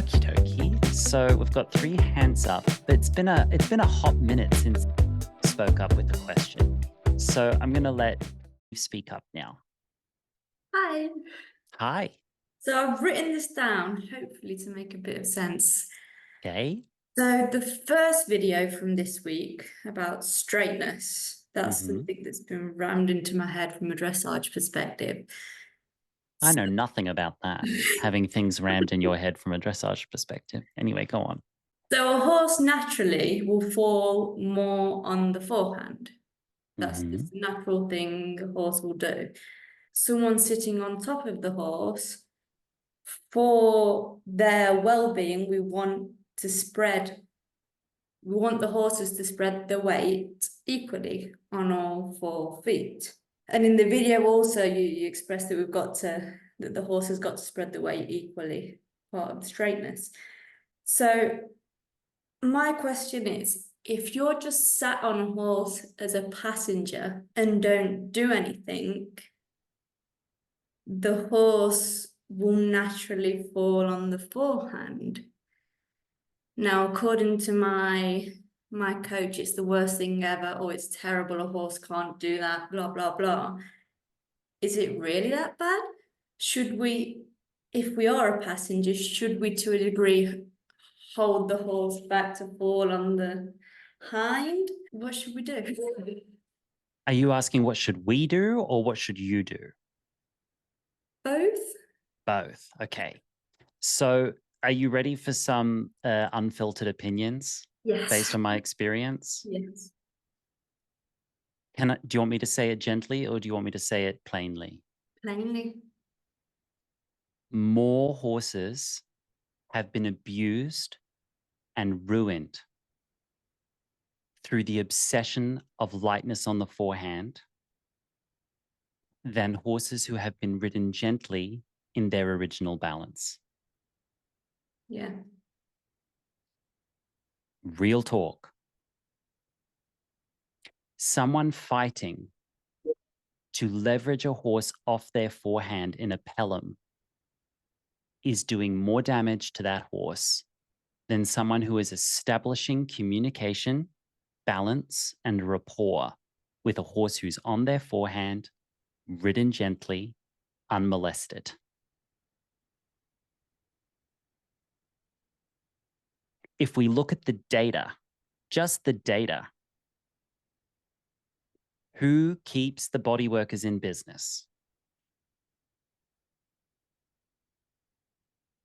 Okie dokie. So we've got 3 hands up, but it's been a hot minute since you spoke up with the question. So I'm going to let you speak up now. Hi. Hi. So I've written this down, hopefully to make a bit of sense. Okay. So the first video from this week about straightness, that's the thing that's been rammed into my head from a dressage perspective. I know nothing about that, having things rammed in your head from a dressage perspective. Anyway, go on. So a horse naturally will fall more on the forehand. That's just a natural thing a horse will do. Someone sitting on top of the horse, for their well-being, we want the horses to spread the weight equally on all 4 feet. And in the video also you expressed that the horse has got to spread the weight equally, part of the straightness. So my question is, if you're just sat on a horse as a passenger and don't do anything, the horse will naturally fall on the forehand. Now, according to my coach, it's the worst thing ever. Oh, it's terrible. A horse can't do that, blah, blah, blah. Is it really that bad? Should we, if we are a passenger, should we to a degree hold the horse back to fall on the hind? What should we do? Are you asking what should we do or what should you do? Both? Both. Okay. So are you ready for some unfiltered opinions Yes. based on my experience? Yes. Do you want me to say it gently or do you want me to say it plainly? Plainly. More horses have been abused and ruined through the obsession of lightness on the forehand than horses who have been ridden gently in their original balance. Yeah. Real talk. Someone fighting to leverage a horse off their forehand in a pelham is doing more damage to that horse than someone who is establishing communication, balance, and rapport with a horse who's on their forehand, ridden gently, unmolested. If we look at the data, just the data, who keeps the body workers in business?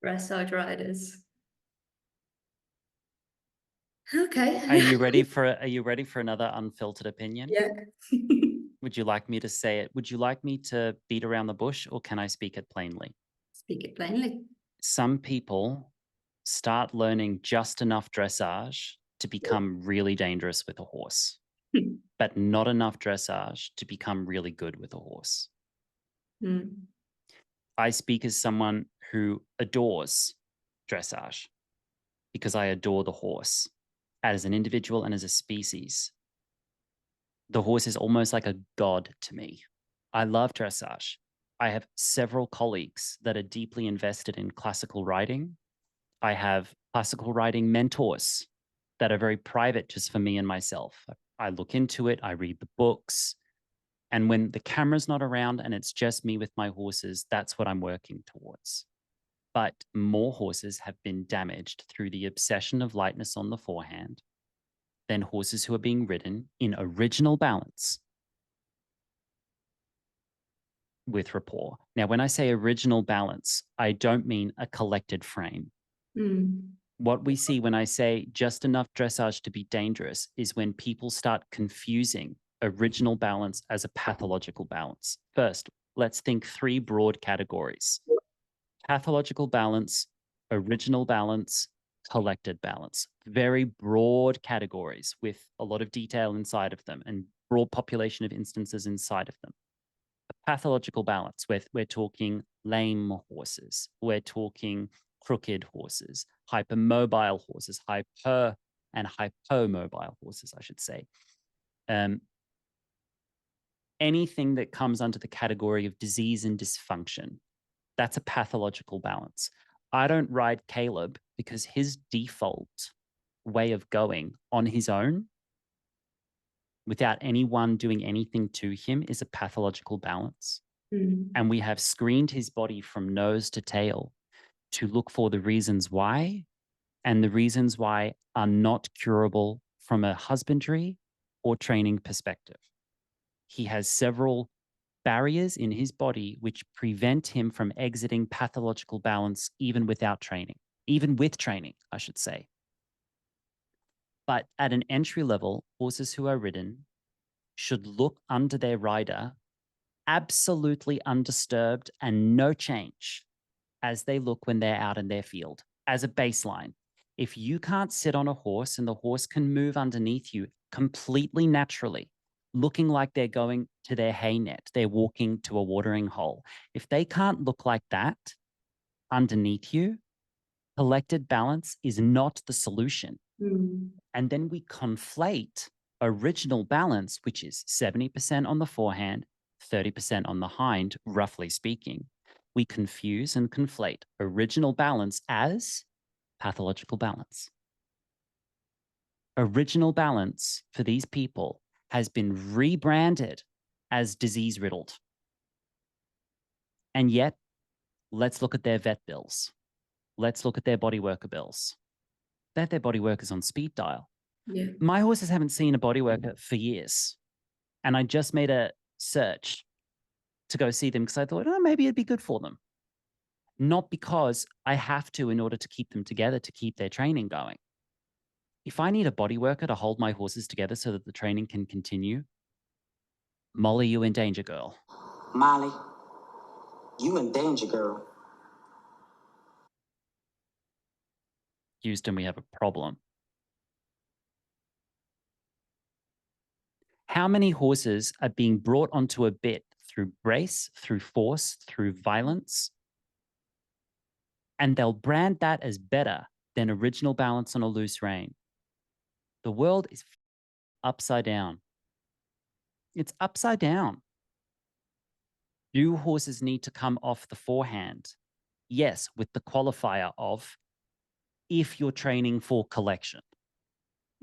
Dressage riders. Okay. Are you ready for another unfiltered opinion? Yeah. Would you like me to say it? Would you like me to beat around the bush or can I speak it plainly? Speak it plainly. Some people start learning just enough dressage to become really dangerous with a horse, but not enough dressage to become really good with a horse. I speak as someone who adores dressage because I adore the horse as an individual and as a species. The horse is almost like a god to me. I love dressage. I have several colleagues that are deeply invested in classical riding. I have classical riding mentors that are very private just for me and myself. I look into it, I read the books. And when the camera's not around and it's just me with my horses, that's what I'm working towards. But more horses have been damaged through the obsession of lightness on the forehand than horses who are being ridden in original balance with rapport. Now, when I say original balance, I don't mean a collected frame. What we see when I say just enough dressage to be dangerous is when people start confusing original balance as a pathological balance. First, let's think 3 broad categories: pathological balance, original balance, collected balance. Very broad categories with a lot of detail inside of them and broad population of instances inside of them. A pathological balance, we're talking lame horses, we're talking crooked horses, hypermobile horses, hyper and hypomobile horses, I should say. Anything that comes under the category of disease and dysfunction, that's a pathological balance. I don't ride Caleb because his default way of going on his own without anyone doing anything to him is a pathological balance. And we have screened his body from nose to tail to look for the reasons why, and the reasons why are not curable from a husbandry or training perspective. He has several barriers in his body which prevent him from exiting pathological balance even without training, even with training, I should say. But at an entry level, horses who are ridden should look under their rider absolutely undisturbed and no change as they look when they're out in their field as a baseline. If you can't sit on a horse and the horse can move underneath you completely naturally, looking like they're going to their hay net, they're walking to a watering hole. If they can't look like that underneath you, collected balance is not the solution. And then we conflate original balance, which is 70% on the forehand, 30% on the hind, roughly speaking. We confuse and conflate original balance as pathological balance. Original balance for these people has been rebranded as disease riddled. And yet, let's look at their vet bills. Let's look at their body worker bills. They have their body workers on speed dial. Yeah. My horses haven't seen a body worker for years. And I just made a search to go see them because I thought, oh, maybe it'd be good for them. Not because I have to in order to keep them together, to keep their training going. If I need a body worker to hold my horses together so that the training can continue, Molly, you in danger, girl. Molly, you in danger, girl. Houston, we have a problem. How many horses are being brought onto a bit through brace, through force, through violence? And they'll brand that as better than original balance on a loose rein. The world is upside down. It's upside down. Do horses need to come off the forehand? Yes, with the qualifier of if you're training for collection.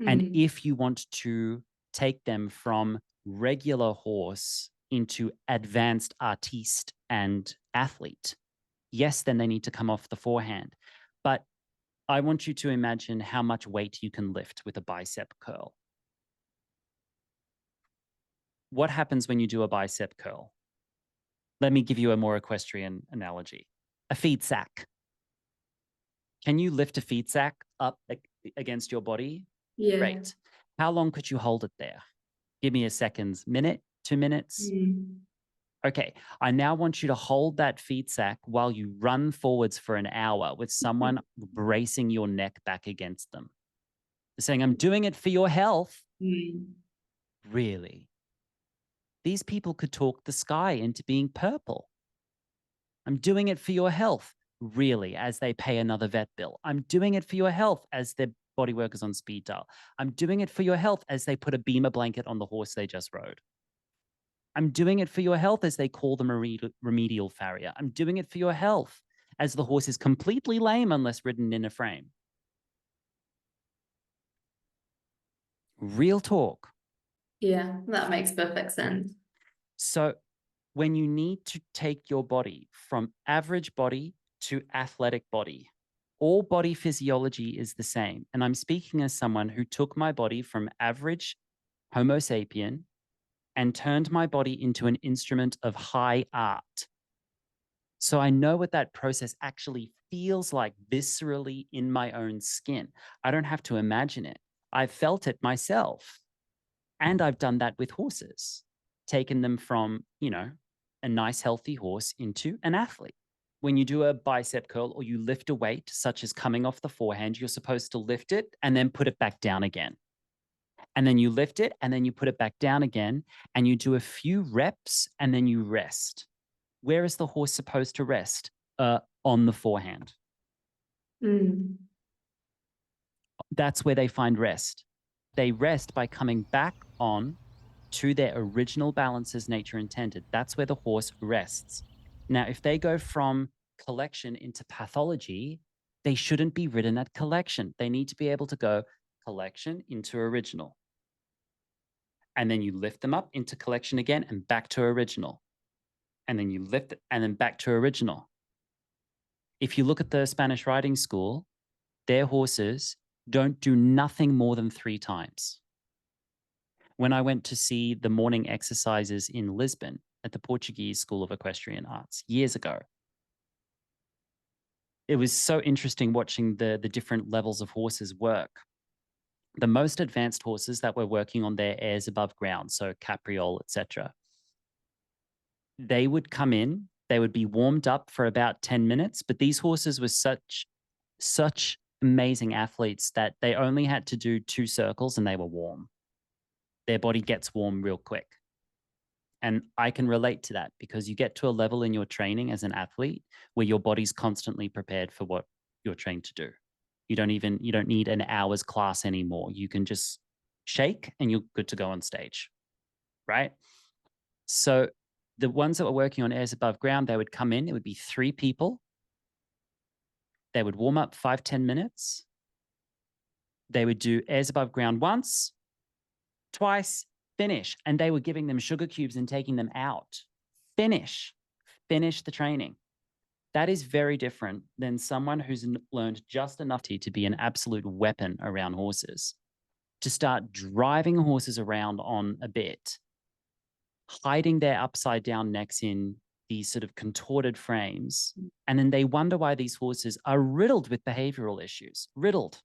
And if you want to take them from regular horse into advanced artiste and athlete, yes, then they need to come off the forehand. But I want you to imagine how much weight you can lift with a bicep curl. What happens when you do a bicep curl? Let me give you a more equestrian analogy. A feed sack. Can you lift a feed sack up against your body? Yeah. Great. How long could you hold it there? Give me a second, minute, 2 minutes. Okay, I now want you to hold that feed sack while you run forwards for an hour with someone bracing your neck back against them. They're saying, I'm doing it for your health. Really? These people could talk the sky into being purple. I'm doing it for your health. Really, as they pay another vet bill. I'm doing it for your health as their body workers on speed dial. I'm doing it for your health as they put a beamer blanket on the horse they just rode. I'm doing it for your health as they call the remedial farrier. I'm doing it for your health as the horse is completely lame unless ridden in a frame. Real talk. Yeah, that makes perfect sense. So when you need to take your body from average body to athletic body, all body physiology is the same. And I'm speaking as someone who took my body from average Homo sapien and turned my body into an instrument of high art. So I know what that process actually feels like viscerally in my own skin. I don't have to imagine it. I've felt it myself. And I've done that with horses, taken them from, a nice, healthy horse into an athlete. When you do a bicep curl or you lift a weight, such as coming off the forehand, you're supposed to lift it and then put it back down again. And then you lift it and then you put it back down again and you do a few reps and then you rest. Where is the horse supposed to rest? On the forehand. That's where they find rest. They rest by coming back on to their original balance as nature intended. That's where the horse rests. Now, if they go from collection into pathology, they shouldn't be ridden at collection. They need to be able to go collection into original. And then you lift them up into collection again and back to original. And then you lift it and then back to original. If you look at the Spanish riding school, their horses don't do nothing more than 3 times. When I went to see the morning exercises in Lisbon at the Portuguese School of Equestrian Arts years ago, it was so interesting watching the different levels of horses work. The most advanced horses that were working on their airs above ground, so capriole, etc., they would come in, they would be warmed up for about 10 minutes, but these horses were such amazing athletes that they only had to do 2 circles and they were warm. Their body gets warm real quick. And I can relate to that because you get to a level in your training as an athlete where your body's constantly prepared for what you're trained to do. You don't need an hour's class anymore. You can just shake and you're good to go on stage, right? So the ones that were working on airs above ground, they would come in, it would be 3 people. They would warm up 5-10 minutes. They would do airs above ground once, twice, finish. And they were giving them sugar cubes and taking them out. Finish the training. That is very different than someone who's learned just enough to be an absolute weapon around horses, to start driving horses around on a bit, hiding their upside down necks in these sort of contorted frames. And then they wonder why these horses are riddled with behavioral issues, riddled.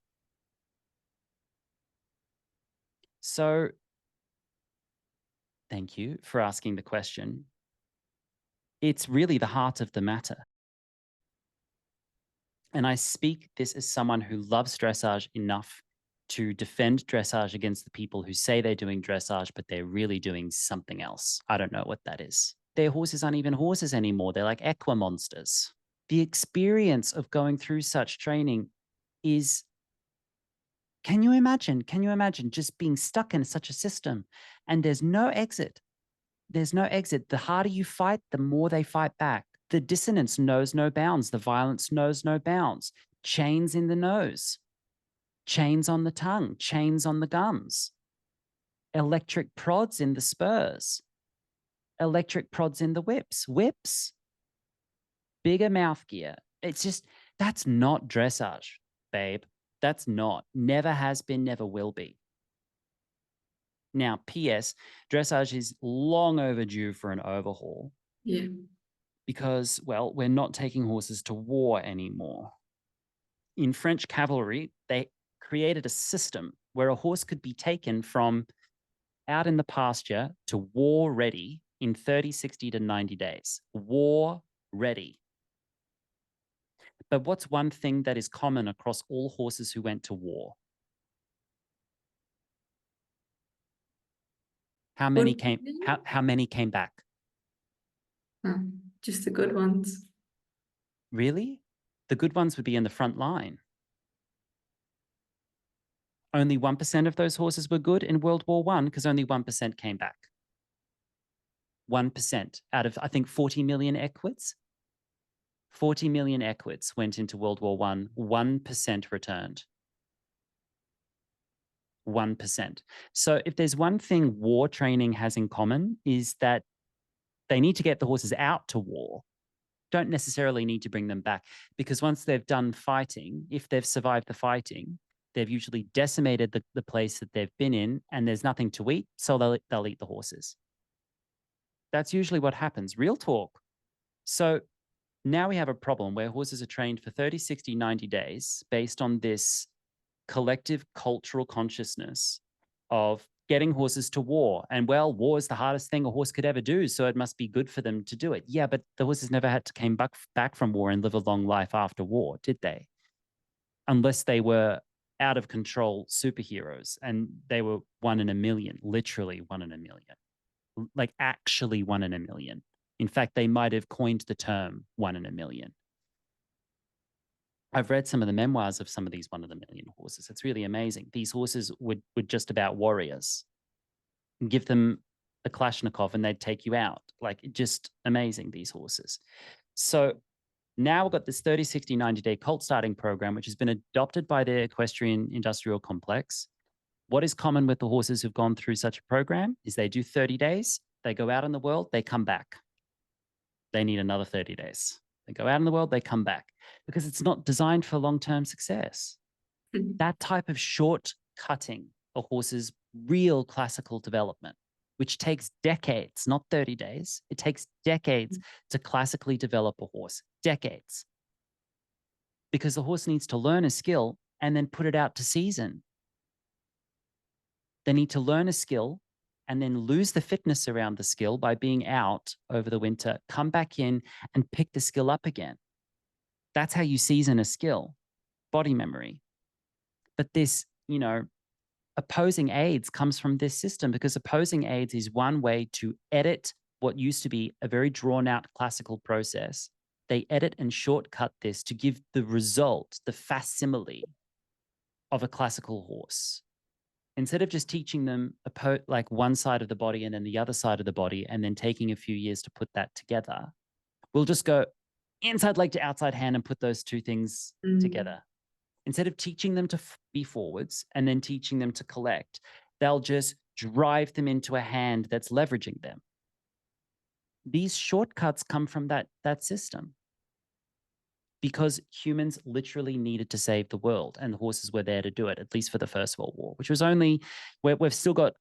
So thank you for asking the question. It's really the heart of the matter. And I speak this as someone who loves dressage enough to defend dressage against the people who say they're doing dressage, but they're really doing something else. I don't know what that is. Their horses aren't even horses anymore. They're like equa monsters. The experience of going through such training is, can you imagine just being stuck in such a system and there's no exit? There's no exit. The harder you fight, the more they fight back. The dissonance knows no bounds. The violence knows no bounds. Chains in the nose, chains on the tongue, chains on the gums, electric prods in the spurs, electric prods in the whips, bigger mouth gear. It's just, that's not dressage, babe. That's not. Never has been, never will be. Now, P.S., dressage is long overdue for an overhaul. Yeah. Because, well, we're not taking horses to war anymore. In French cavalry, they created a system where a horse could be taken from out in the pasture to war ready in 30, 60 to 90 days. War ready. But what's one thing that is common across all horses who went to war? How many came back? Just the good ones. Really? The good ones would be in the front line. Only 1% of those horses were good in World War I because only 1% came back. 1% out of, I think, 40 million equids. 40 million equids went into World War I. 1% returned. 1%. So if there's one thing war training has in common is that they need to get the horses out to war. Don't necessarily need to bring them back because once they've done fighting, if they've survived the fighting, they've usually decimated the place that they've been in and there's nothing to eat, so they'll eat the horses. That's usually what happens. Real talk. So now we have a problem where horses are trained for 30, 60, 90 days based on this collective cultural consciousness of getting horses to war. And well, war is the hardest thing a horse could ever do, so it must be good for them to do it. Yeah, but the horses never had to come back from war and live a long life after war, did they? Unless they were out of control superheroes and they were 1 in a million, literally 1 in a million, like actually 1 in a million. In fact, they might have coined the term 1 in a million. I've read some of the memoirs of some of these 1 in a million horses. It's really amazing. These horses were just about warriors. Give them a Kalashnikov and they'd take you out. Like, just amazing, these horses. So Now we've got this 30, 60, 90-day cult starting program, which has been adopted by the equestrian industrial complex. What is common with the horses who've gone through such a program is they do 30 days, they go out in the world, they come back. They need another 30 days. They go out in the world, they come back, because it's not designed for long-term success. That type of short-cutting a horse's real classical development, which takes decades, not 30 days. It takes decades to classically develop a horse, decades. Because the horse needs to learn a skill and then put it out to season. They need to learn a skill and then lose the fitness around the skill by being out over the winter, come back in and pick the skill up again. That's how you season a skill, body memory. But this, opposing aids comes from this system, because opposing aids is one way to edit what used to be a very drawn out classical process. They edit and shortcut this to give the result, the facsimile of a classical horse. Instead of just teaching them like one side of the body and then the other side of the body, and then taking a few years to put that together, we'll just go inside leg to outside hand and put those two things together. Instead of teaching them to be forwards and then teaching them to collect, they'll just drive them into a hand that's leveraging them. These shortcuts come from that system, because humans literally needed to save the world, and the horses were there to do it, at least for the First World War, which was only, we've still got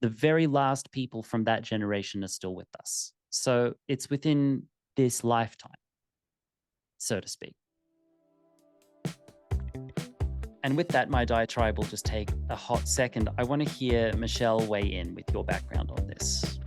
the very last people from that generation are still with us. So it's within this lifetime, so to speak. And with that, my diatribe will just take a hot second. I want to hear Michelle weigh in with your background on this.